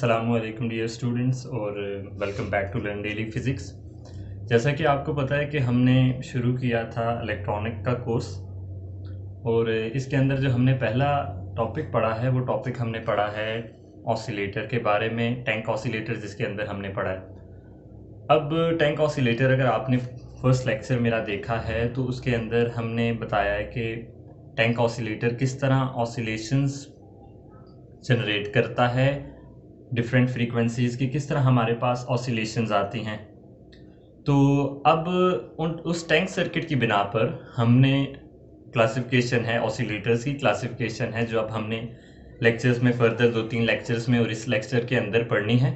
अस्सलामुअलैकुम dear students और welcome back to learn daily physics. जैसा कि आपको पता है कि हमने शुरू किया था इलेक्ट्रॉनिक का कोर्स और इसके अंदर जो हमने पहला टॉपिक पढ़ा है वो टॉपिक हमने पढ़ा है ऑसिलेटर के बारे में, टैंक ऑसिलेटर जिसके अंदर हमने पढ़ा है। अब टैंक ऑसिलेटर अगर आपने फर्स्ट लेक्चर मेरा देखा है तो उसके अंदर हमने बताया है कि टैंक ऑसिलेटर किस तरह ऑसिलेशंस जनरेट करता है, डिफरेंट फ्रीक्वेंसीज़ की किस तरह हमारे पास ऑसिलेशंस आती हैं। तो अब उस टैंक सर्किट की बिना पर हमने क्लासिफिकेशन है, ऑसिलेटर्स की क्लासिफिकेशन है जो अब हमने लेक्चर्स में फर्दर 2-3 लेक्चर्स में और इस लेक्चर के अंदर पढ़नी है।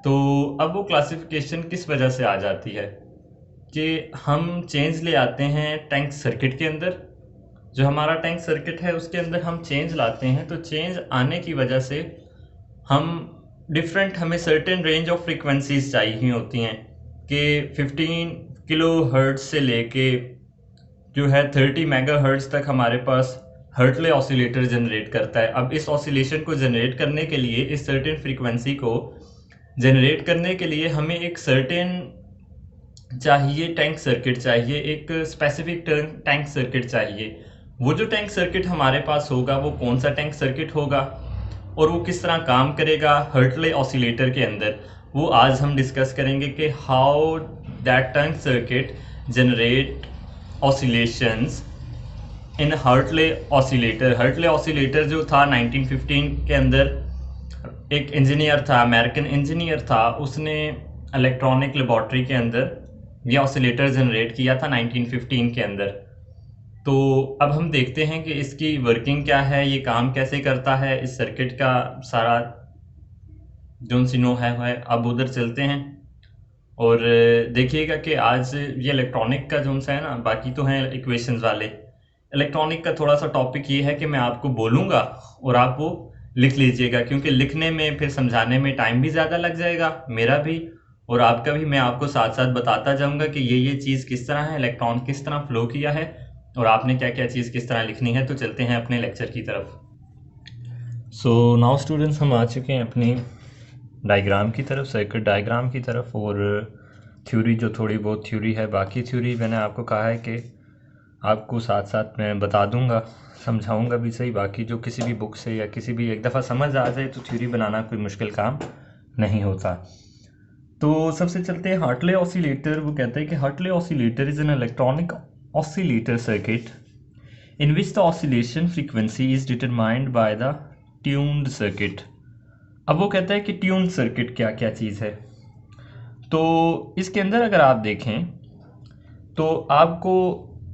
तो अब वो क्लासिफिकेशन किस वजह से आ जाती है कि हम चेंज ले आते हैं टैंक सर्किट के अंदर। जो हमारा टैंक सर्किट है उसके अंदर हम चेंज लाते हैं, तो चेंज आने की वजह से हमें सर्टेन रेंज ऑफ फ्रीक्वेंसीज चाहिए होती हैं कि 15 किलो हर्ट्ज से लेके जो है 30 मेगा हर्ट्ज तक हमारे पास हर्टले ऑसिलेटर जनरेट करता है। अब इस ऑसिलेशन को जनरेट करने के लिए, इस सर्टेन फ्रीक्वेंसी को जनरेट करने के लिए हमें एक सर्टेन चाहिए, टैंक सर्किट चाहिए, एक स्पेसिफिक टैंक सर्किट चाहिए। वो जो टैंक सर्किट हमारे पास होगा वो कौन सा टैंक सर्किट होगा और वो किस तरह काम करेगा हर्टले ऑसिलेटर के अंदर, वो आज हम डिस्कस करेंगे कि how that tank circuit generate oscillations in Hartley oscillator. Hartley oscillator जो था 1915 के अंदर एक इंजीनियर था, अमेरिकन इंजीनियर था, उसने इलेक्ट्रॉनिक लेबॉर्ट्री के अंदर ये ऑसिलेटर जनरेट किया था 1915 के अंदर। तो अब हम देखते हैं कि इसकी वर्किंग क्या है, ये काम कैसे करता है, इस सर्किट का सारा जो सिनो है अब उधर चलते हैं और देखिएगा कि आज ये इलेक्ट्रॉनिक का जो सा है ना, बाकी तो हैं इक्वेशंस वाले। इलेक्ट्रॉनिक का थोड़ा सा टॉपिक ये है कि मैं आपको बोलूँगा और आप वो लिख लीजिएगा, क्योंकि लिखने में फिर समझाने में टाइम भी ज़्यादा लग जाएगा, मेरा भी और आपका भी। मैं आपको साथ साथ बताता जाऊँगा कि ये चीज़ किस तरह है, इलेक्ट्रॉन किस तरह फ्लो किया है और आपने क्या क्या चीज़ किस तरह लिखनी है। तो चलते हैं अपने लेक्चर की तरफ। सो नाउ स्टूडेंट्स, हम आ चुके हैं अपनी डायग्राम की तरफ, सर्किट डायग्राम की तरफ। और थ्योरी जो थोड़ी बहुत थ्योरी है, बाकी थ्योरी मैंने आपको कहा है कि आपको साथ साथ मैं बता दूंगा, समझाऊंगा भी सही। बाकी जो किसी भी बुक से या किसी भी एक दफ़ा समझ आ जाए तो थ्योरी बनाना कोई मुश्किल काम नहीं होता। तो सबसे चलते हैं हार्टले ऑसिलेटर। वो कहते हैं कि Hartley oscillator is an electronic oscillator circuit in which the oscillation frequency is determined by the tuned circuit। अब वो कहता है कि ट्यून्ड सर्किट क्या क्या चीज़ है। तो इसके अंदर अगर आप देखें तो आपको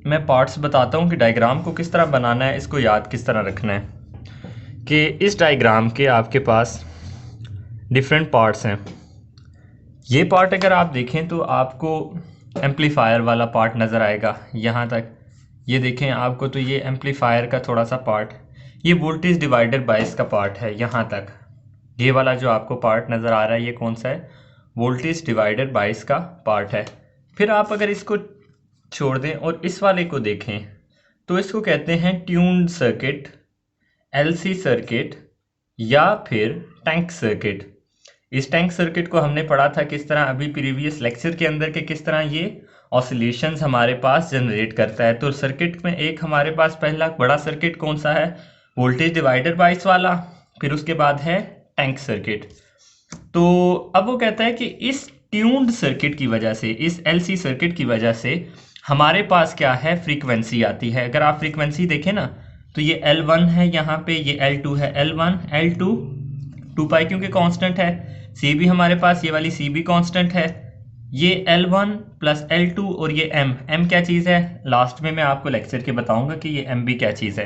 मैं पार्ट्स बताता हूँ कि डायग्राम को किस तरह बनाना है, इसको याद किस तरह रखना है। कि इस डायग्राम के आपके पास डिफरेंट पार्ट्स हैं। ये पार्ट अगर आप देखें तो आपको एम्पलीफायर वाला पार्ट नज़र आएगा यहाँ तक। ये देखें आपको, तो ये एम्पलीफायर का थोड़ा सा पार्ट, ये वोल्टेज डिवाइडर बायस का पार्ट है यहाँ तक। ये वाला जो आपको पार्ट नज़र आ रहा है ये कौन सा है, वोल्टेज डिवाइडर बायस का पार्ट है। फिर आप अगर इसको छोड़ दें और इस वाले को देखें तो इसको कहते हैं ट्यून्ड सर्किट, एलसी सर्किट या फिर टैंक सर्किट। इस टैंक सर्किट को हमने पढ़ा था किस तरह अभी प्रीवियस लेक्चर के अंदर के किस तरह ये ऑसिलेशंस हमारे पास जनरेट करता है। तो सर्किट में एक हमारे पास पहला बड़ा सर्किट कौन सा है, वोल्टेज डिवाइडर बायस वाला, फिर उसके बाद है टैंक सर्किट। तो अब वो कहता है कि इस ट्यून्ड सर्किट की वजह से, इस एलसी सर्किट की वजह से हमारे पास क्या है, फ्रीक्वेंसी आती है। अगर आप फ्रीक्वेंसी देखें ना तो ये L1 है यहाँ पे, ये L2 है, L1 L2 2π क्योंकि कांस्टेंट है, सी भी हमारे पास, ये वाली सी भी कांस्टेंट है, ये L1 प्लस L2 और ये M क्या चीज़ है, लास्ट में मैं आपको लेक्चर के बताऊंगा कि ये M भी क्या चीज़ है।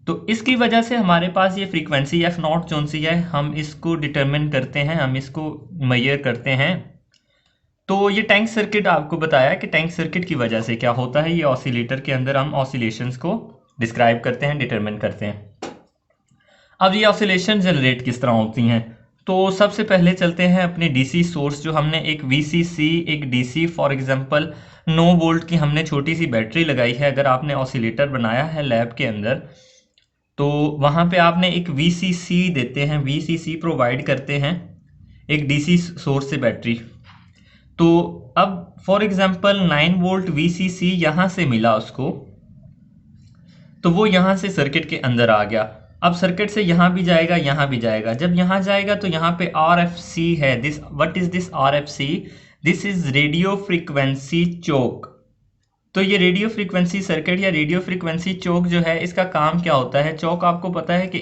तो इसकी वजह से हमारे पास ये फ्रीक्वेंसी F0 जोन सी है, हम इसको डिटरमिन करते हैं, हम इसको मेजर करते हैं। तो ये टैंक सर्किट आपको बताया कि टैंक सर्किट की वजह से क्या होता है, ये ऑसिलेटर के अंदर हम ऑसिलेशंस को डिस्क्राइब करते हैं, डिटरमिन करते हैं। अब ये ऑसिलेशन जनरेट किस तरह होती हैं, तो सबसे पहले चलते हैं अपने डीसी सोर्स, जो हमने एक वीसीसी, एक डीसी, फॉर एग्जांपल 9 वोल्ट की हमने छोटी सी बैटरी लगाई है। अगर आपने ऑसिलेटर बनाया है लैब के अंदर तो वहाँ पे आपने एक VCC देते हैं, VCC प्रोवाइड करते हैं एक DC सोर्स से बैटरी। तो अब फॉर एग्जांपल 9 वोल्ट VCC यहाँ से मिला उसको, तो वो यहाँ से सर्किट के अंदर आ गया। अब सर्किट से यहाँ भी जाएगा, यहाँ भी जाएगा। जब यहाँ जाएगा तो यहाँ पे RFC है। This what is this RFC? This is radio frequency choke. तो ये रेडियो फ्रीक्वेंसी सर्किट या रेडियो फ्रीक्वेंसी चोक जो है, इसका काम क्या होता है? चोक आपको पता है कि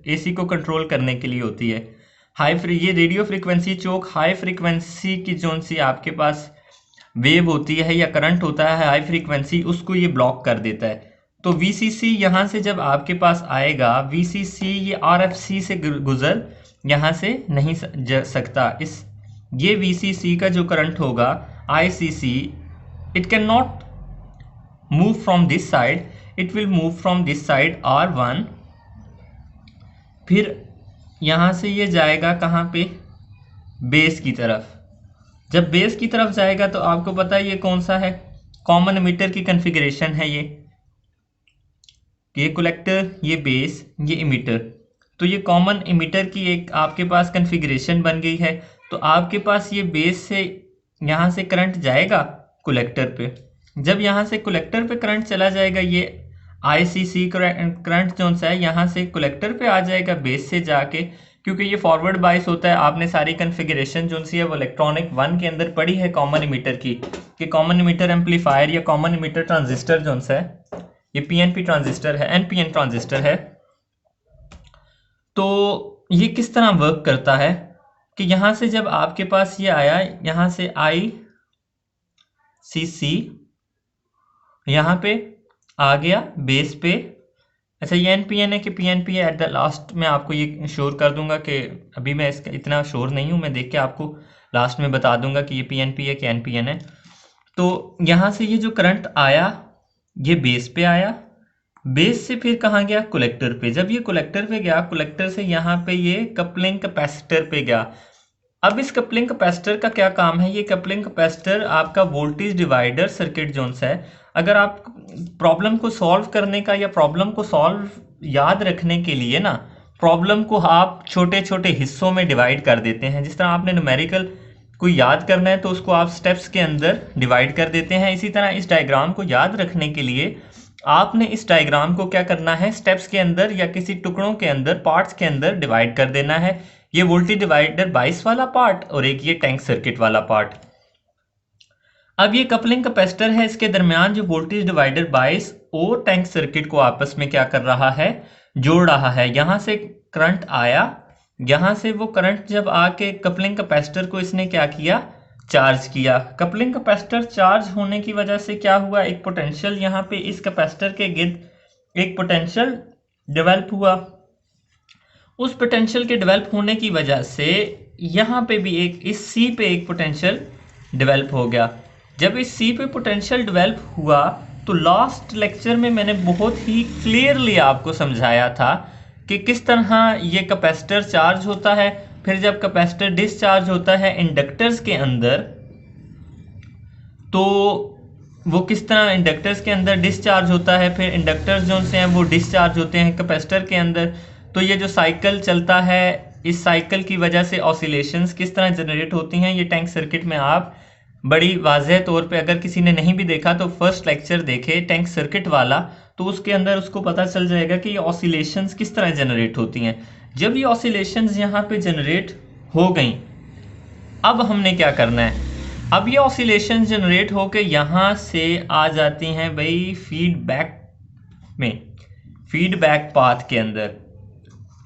एसी को कंट्रोल करने के लिए होती है। ये रेडियो फ्रीक्वेंसी चोक हाई फ्रीक्वेंसी की जोन सी आपके पास वेव होती है या करंट होता है हाई फ्रीक्वेंसी, उसको ये ब्लॉक कर देता है। तो VCC यहाँ से जब आपके पास आएगा, VCC ये RFC से गुजर यहाँ से नहीं जा सकता। ये VCC का जो करंट होगा ICC, it can not move from this side, it will move from this side R1। फिर यहाँ से ये जाएगा कहाँ पे? बेस की तरफ। जब बेस की तरफ जाएगा तो आपको पता है ये कौन सा है? कॉमन इमीटर की कॉन्फ़िगरेशन है ये कलेक्टर, ये बेस, ये इमीटर। तो ये कॉमन इमीटर की एक आपके पास कॉन्फ़िगरेशन बन गई है। तो आपके पास ये बेस से यहाँ से करंट जाएगा कलेक्टर पे। जब यहाँ से कलेक्टर पे करंट चला जाएगा, ये ICC करंट जो सा है यहाँ से कलेक्टर पे आ जाएगा बेस से जाके, क्योंकि ये फॉरवर्ड बाइस होता है। आपने सारी कॉन्फ़िगरेशन जो सी है वो इलेक्ट्रॉनिक 1 के अंदर पढ़ी है कॉमन इमीटर की, कि कॉमन इमीटर एम्पलीफायर या कॉमन इमीटर ट्रांजिस्टर जो सा है ये PNP ट्रांजिस्टर है, NPN ट्रांजिस्टर है। तो ये किस तरह वर्क करता है कि यहाँ से जब आपके पास ये आया, यहाँ से ICC यहाँ पे आ गया बेस पे। अच्छा, ये NPN है कि PNP है, एट द लास्ट में आपको ये श्योर कर दूंगा कि अभी मैं इसका इतना श्योर नहीं हूँ, मैं देख के आपको लास्ट में बता दूंगा कि ये PNP है कि NPN है। तो यहाँ से ये जो करंट आया ये बेस पे आया, बेस से फिर कहाँ गया? कलेक्टर पे। जब ये कलेक्टर पे गया, कलेक्टर से यहाँ पे ये कपलिंग कैपेसिटर पे गया। अब इस कपलिंग कैपेसिटर का क्या काम है? ये कपलिंग कैपेसिटर आपका वोल्टेज डिवाइडर सर्किट जोन सा है। अगर आप प्रॉब्लम को सॉल्व करने का या प्रॉब्लम को सॉल्व याद रखने के लिए ना, प्रॉब्लम को आप छोटे छोटे हिस्सों में डिवाइड कर देते हैं। जिस तरह आपने न्यूमेरिकल को याद करना है तो उसको आप स्टेप्स के अंदर डिवाइड कर देते हैं, इसी तरह इस डायग्राम को याद रखने के लिए आपने इस डायग्राम को क्या करना है? स्टेप्स के अंदर या किसी टुकड़ों के अंदर, पार्ट्स के अंदर डिवाइड कर देना है। ये वोल्टेज डिवाइडर 22 वाला पार्ट और एक ये टैंक सर्किट वाला पार्ट। अब ये कपलिंग कैपेसिटर है, इसके दरमियान जो वोल्टेज डिवाइडर 22 और टैंक सर्किट को आपस में क्या कर रहा है? जोड़ रहा है। यहाँ से करंट आया, यहाँ से वो करंट जब आके कपलिंग कैपेसिटर को इसने क्या किया? चार्ज किया। कपलिंग कैपेसिटर चार्ज होने की वजह से क्या हुआ? एक पोटेंशियल यहाँ पे इस कैपेसिटर के गिर्द एक पोटेंशियल डेवलप हुआ। उस पोटेंशियल के डेवलप होने की वजह से यहाँ पे भी इस C पे एक पोटेंशियल डेवलप हो गया। जब इस C पे पोटेंशियल डेवलप हुआ तो लास्ट लेक्चर में मैंने बहुत ही क्लियरली आपको समझाया था कि किस तरह ये कैपेसिटर चार्ज होता है। फिर जब कैपेसिटर डिस्चार्ज होता है इंडक्टर्स के अंदर, तो वो किस तरह इंडक्टर्स के अंदर डिस्चार्ज होता है, फिर इंडक्टर्स जो से हैं वो डिस्चार्ज होते हैं कैपेसिटर के अंदर। तो ये जो साइकिल चलता है, इस साइकिल की वजह से ऑसिलेशंस किस तरह जनरेट होती हैं, ये टैंक सर्किट में आप बड़ी वाज़ेह तौर पे, अगर किसी ने नहीं भी देखा तो फर्स्ट लेक्चर देखे टैंक सर्किट वाला, तो उसके अंदर उसको पता चल जाएगा कि ये ऑसिलेशंस किस तरह जनरेट होती हैं। जब ये ऑसिलेशंस यहाँ पे जनरेट हो गई, अब हमने क्या करना है? अब ये ऑसिलेशन जनरेट होके यहाँ से आ जाती हैं भाई फीडबैक में, फीडबैक पाथ के अंदर।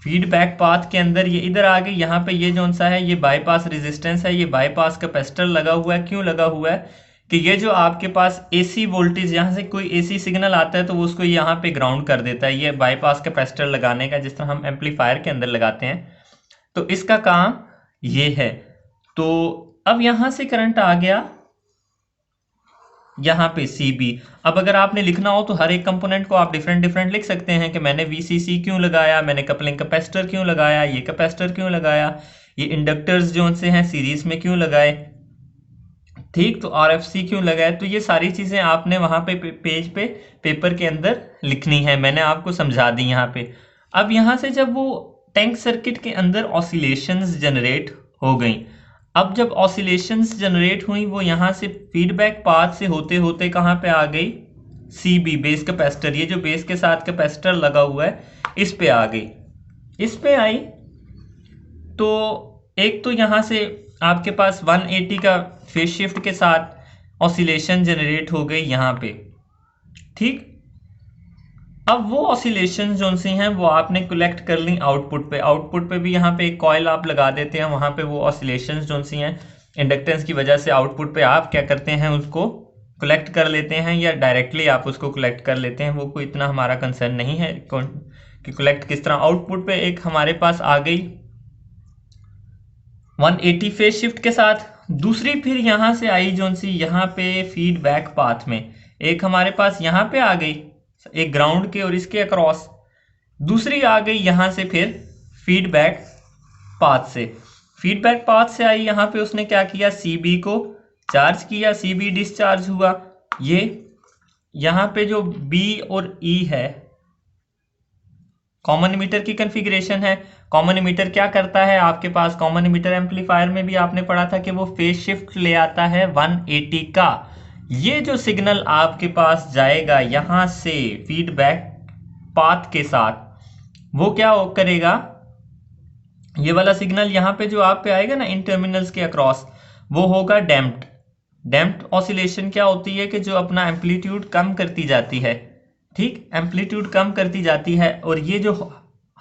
फीडबैक पाथ के अंदर ये इधर आ गई। यहाँ पे ये जो सा है ये बाईपास रेजिस्टेंस है, ये बाईपास कैपेसिटर लगा हुआ है। क्यों लगा हुआ है? कि ये जो आपके पास AC वोल्टेज, यहाँ से कोई AC सिग्नल आता है तो वो उसको यहाँ पे ग्राउंड कर देता है। ये बाईपास कैपेसिटर लगाने का, जिस तरह हम एम्पलीफायर के अंदर लगाते हैं, तो इसका काम ये है। तो अब यहाँ से करंट आ गया यहाँ पे CB। अब अगर आपने लिखना हो तो हर एक कंपोनेंट को आप डिफरेंट लिख सकते हैं कि मैंने VCC क्यों लगाया, मैंने कपलिंग कैपेसिटर क्यों लगाया, ये कैपेसिटर क्यों लगाया, ये इंडक्टर्स जो से हैं सीरीज में क्यों लगाए। ठीक, तो RFC क्यों लगा है, तो ये सारी चीज़ें आपने वहाँ पे पेज पे पेपर के अंदर लिखनी है, मैंने आपको समझा दी यहाँ पे। अब यहाँ से जब वो टैंक सर्किट के अंदर ऑसिलेशंस जनरेट हो गई, अब जब ऑसिलेशंस जनरेट हुई वो यहाँ से फीडबैक पाथ से होते होते कहाँ पे आ गई, CB बेस कैपेसिटर, ये जो बेस के साथ कैपेसिटर लगा हुआ है इस पे आ गई। इस पे आई तो एक तो यहाँ से आपके पास 180 का फेज शिफ्ट के साथ ऑसिलेशन जनरेट हो गई यहाँ पे। ठीक, अब वो ऑसिलेशन जो सी हैं वो आपने कलेक्ट कर ली आउटपुट पे। आउटपुट पे भी यहाँ पे एक कॉइल आप लगा देते हैं, वहाँ पे वो ऑसिलेशन जो सी हैं इंडक्टेंस की वजह से आउटपुट पे आप क्या करते हैं उसको कलेक्ट कर लेते हैं, या डायरेक्टली आप उसको कलेक्ट कर लेते हैं, वो कोई इतना हमारा कंसर्न नहीं है कि कलेक्ट किस तरह। आउटपुट पे एक हमारे पास आ गई 180 फेज शिफ्ट के साथ, दूसरी फिर यहाँ से आई जो सी यहाँ पे फीडबैक पाथ में, एक हमारे पास यहाँ पे आ गई एक ग्राउंड के और इसके अक्रॉस, दूसरी आ गई यहाँ से फिर फीडबैक पाथ से। फीडबैक पाथ से आई यहाँ पे उसने क्या किया, CB को चार्ज किया, CB डिस्चार्ज हुआ। ये यहाँ पे जो B और E है कॉमन मीटर की कॉन्फ़िगरेशन है। कॉमन मीटर क्या करता है, आपके पास कॉमन मीटर एम्पलीफायर में भी आपने पढ़ा था कि वो फेज शिफ्ट ले आता है 180 का। ये जो सिग्नल आपके पास जाएगा यहाँ से फीडबैक पाथ के साथ, वो क्या करेगा, ये वाला सिग्नल यहाँ पे जो आप पे आएगा ना इन टर्मिनल्स के अक्रॉस, वो होगा डैम्प्ड। डैम्प्ड ऑसिलेशन क्या होती है कि जो अपना एम्पलीट्यूड कम करती जाती है। ठीक, एम्पलीट्यूड कम करती जाती है, और ये जो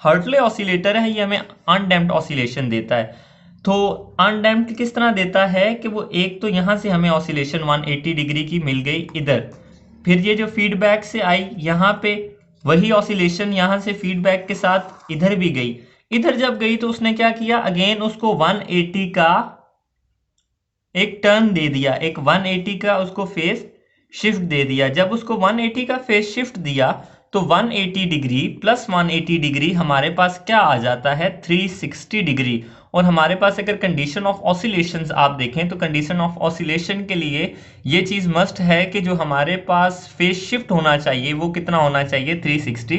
हर्टले ऑसिलेटर है ये हमें अनडैम्प्ड ऑसिलेशन देता है। तो अनडैम्प्ड किस तरह देता है कि वो एक तो यहाँ से हमें ऑसिलेशन 180 डिग्री की मिल गई इधर, फिर ये जो फीडबैक से आई यहाँ पे वही ऑसिलेशन यहाँ से फीडबैक के साथ इधर भी गई। इधर जब गई तो उसने क्या किया, अगेन उसको 180 का एक टर्न दे दिया, एक 180 का उसको फेज शिफ्ट दे दिया। जब उसको 180 का फेज शिफ्ट दिया तो 180 डिग्री प्लस 180 डिग्री हमारे पास क्या आ जाता है, 360 डिग्री। और हमारे पास अगर कंडीशन ऑफ ऑसिलेशंस आप देखें तो कंडीशन ऑफ ऑसिलेशन के लिए ये चीज़ मस्ट है कि जो हमारे पास फेज शिफ्ट होना चाहिए वो कितना होना चाहिए, 360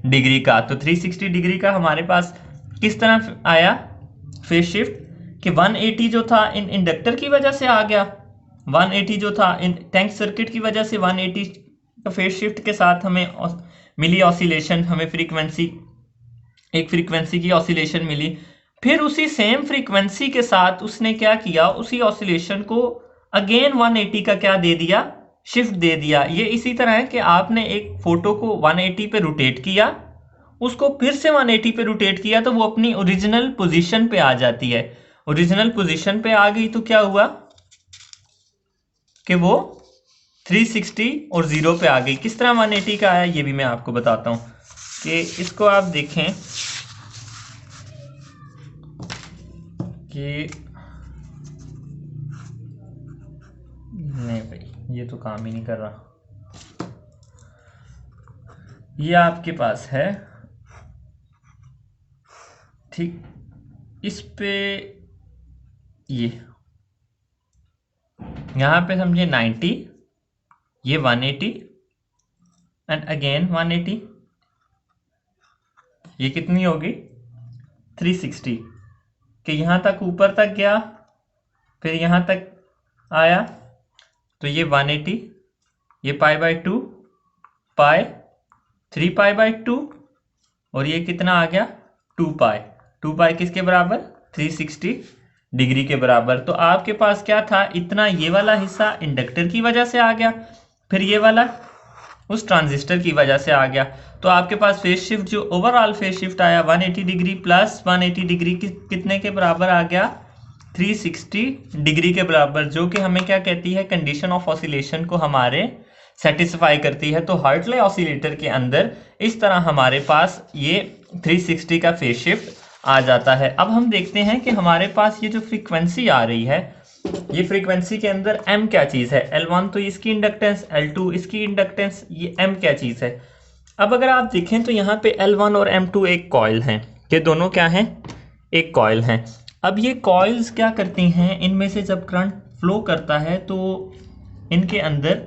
डिग्री का। तो 360 डिग्री का हमारे पास किस तरह आया फेज शिफ्ट कि 180 जो था इन इंडक्टर की वजह से आ गया, 180 जो था इन टैंक सर्किट की वजह से 180 का फेज शिफ्ट के साथ हमें मिली ऑसिलेशन, हमें फ्रीक्वेंसी, एक फ्रीक्वेंसी की ऑसिलेशन मिली। फिर उसी सेम फ्रीक्वेंसी के साथ उसने क्या किया, उसी ऑसिलेशन को अगेन 180 का क्या दे दिया, शिफ्ट दे दिया। ये इसी तरह है कि आपने एक फोटो को 180 पे रोटेट किया, उसको फिर से 180 पे रोटेट किया तो वो अपनी ओरिजिनल पोजीशन पे आ जाती है। ओरिजिनल पोजीशन पे आ गई तो क्या हुआ कि वो 360 और 0 पे आ गई। किस तरह 180 का आया ये भी मैं आपको बताता हूँ कि इसको आप देखें कि नहीं भाई ये तो काम ही नहीं कर रहा। ये आपके पास है, ठीक, इस पे ये यहाँ पे समझिए 90, ये 180 एंड अगेन 180, ये कितनी होगी 360 कि यहाँ तक ऊपर तक गया फिर यहाँ तक आया तो ये 180, ये π/2 पाई 3π/2 और ये कितना आ गया 2π किसके बराबर 360 डिग्री के बराबर। तो आपके पास क्या था, इतना ये वाला हिस्सा इंडक्टर की वजह से आ गया, फिर ये वाला उस ट्रांजिस्टर की वजह से आ गया। तो आपके पास फेज शिफ्ट जो ओवरऑल फेज शिफ्ट आया 180 डिग्री प्लस 180 डिग्री कितने के बराबर आ गया 360 डिग्री के बराबर, जो कि हमें क्या कहती है, कंडीशन ऑफ ऑसिलेशन को हमारे सेटिस्फाई करती है। तो हार्टले ऑसिलेटर के अंदर इस तरह हमारे पास ये 360 का फेज शिफ्ट आ जाता है। अब हम देखते हैं कि हमारे पास ये जो फ्रीक्वेंसी आ रही है, ये फ्रीक्वेंसी के अंदर m क्या चीज़ है, L1 तो इसकी इंडक्टेंस, L2 इसकी इंडक्टेंस, ये m क्या चीज़ है। अब अगर आप देखें तो यहाँ पे L1 और M2 एक कॉइल हैं, ये दोनों क्या हैं, एक कॉइल हैं। अब ये कॉइल्स क्या करती हैं, इनमें से जब करंट फ्लो करता है तो इनके अंदर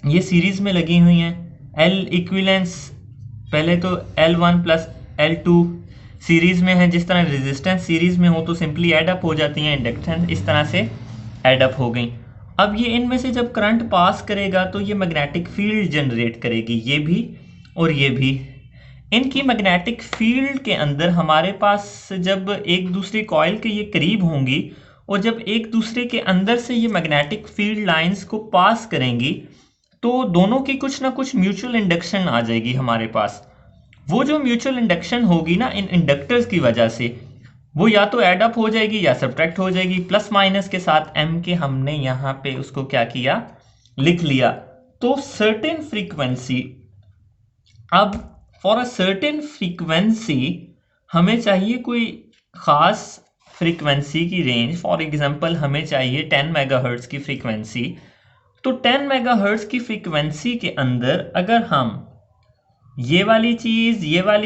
ये सीरीज में लगी हुई हैं। एल इक्विवेलेंस पहले तो L1 प्लस L2 सीरीज में है, जिस तरह रेजिस्टेंस सीरीज में हो तो सिंपली ऐड अप हो जाती हैं, इंडक्टेंस इस तरह से ऐड अप हो गई। अब ये इनमें से जब करंट पास करेगा तो ये मैग्नेटिक फील्ड जनरेट करेगी, ये भी और ये भी। इनकी मैग्नेटिक फील्ड के अंदर हमारे पास जब एक दूसरे कॉइल के ये करीब होंगी और जब एक दूसरे के अंदर से ये मैग्नेटिक फील्ड लाइंस को पास करेंगी तो दोनों की कुछ ना कुछ म्यूचुअल इंडक्शन आ जाएगी हमारे पास। वो जो म्यूचुअल इंडक्शन होगी ना इन इंडक्टर्स की वजह से, वो या तो ऐड अप हो जाएगी या सब्ट्रैक्ट हो जाएगी, प्लस माइनस के साथ m के हमने यहाँ पे उसको क्या किया, लिख लिया। तो सर्टेन फ्रीक्वेंसी, अब फॉर अ सर्टेन फ्रीक्वेंसी हमें चाहिए कोई ख़ास फ्रीक्वेंसी की रेंज। फॉर एग्जांपल हमें चाहिए 10 मेगाहर्ट्ज़ की फ्रीक्वेंसी। तो 10 मेगाहर्ट्ज़ की फ्रीक्वेंसी के अंदर अगर हम ये वाली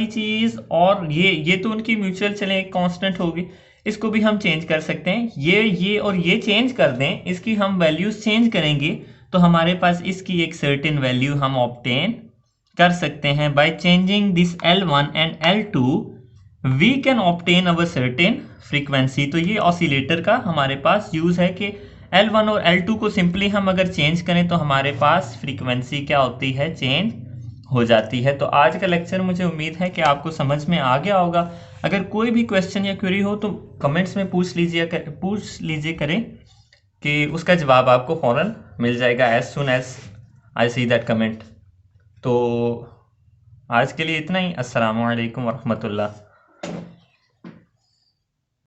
चीज़ और ये तो उनकी म्यूचुअल चले कांस्टेंट होगी, इसको भी हम चेंज कर सकते हैं। ये और ये चेंज कर दें, इसकी हम वैल्यूज चेंज करेंगे तो हमारे पास इसकी एक सर्टेन वैल्यू हम ऑब्टेन कर सकते हैं। By changing this L1 and L2 we can obtain our certain frequency. तो ये ऑसिलेटर का हमारे पास यूज़ है कि L1 और L2 को सिंपली हम अगर चेंज करें तो हमारे पास फ्रीक्वेंसी क्या होती है, चेंज हो जाती है। तो आज का लेक्चर मुझे उम्मीद है कि आपको समझ में आ गया होगा। अगर कोई भी क्वेश्चन या क्वेरी हो तो कमेंट्स में पूछ लीजिए करें कि उसका जवाब आपको फ़ौरन मिल जाएगा as soon as I see that comment. तो आज के लिए इतना ही। अस्सलामु अलैकुम वरहमतुल्लाह।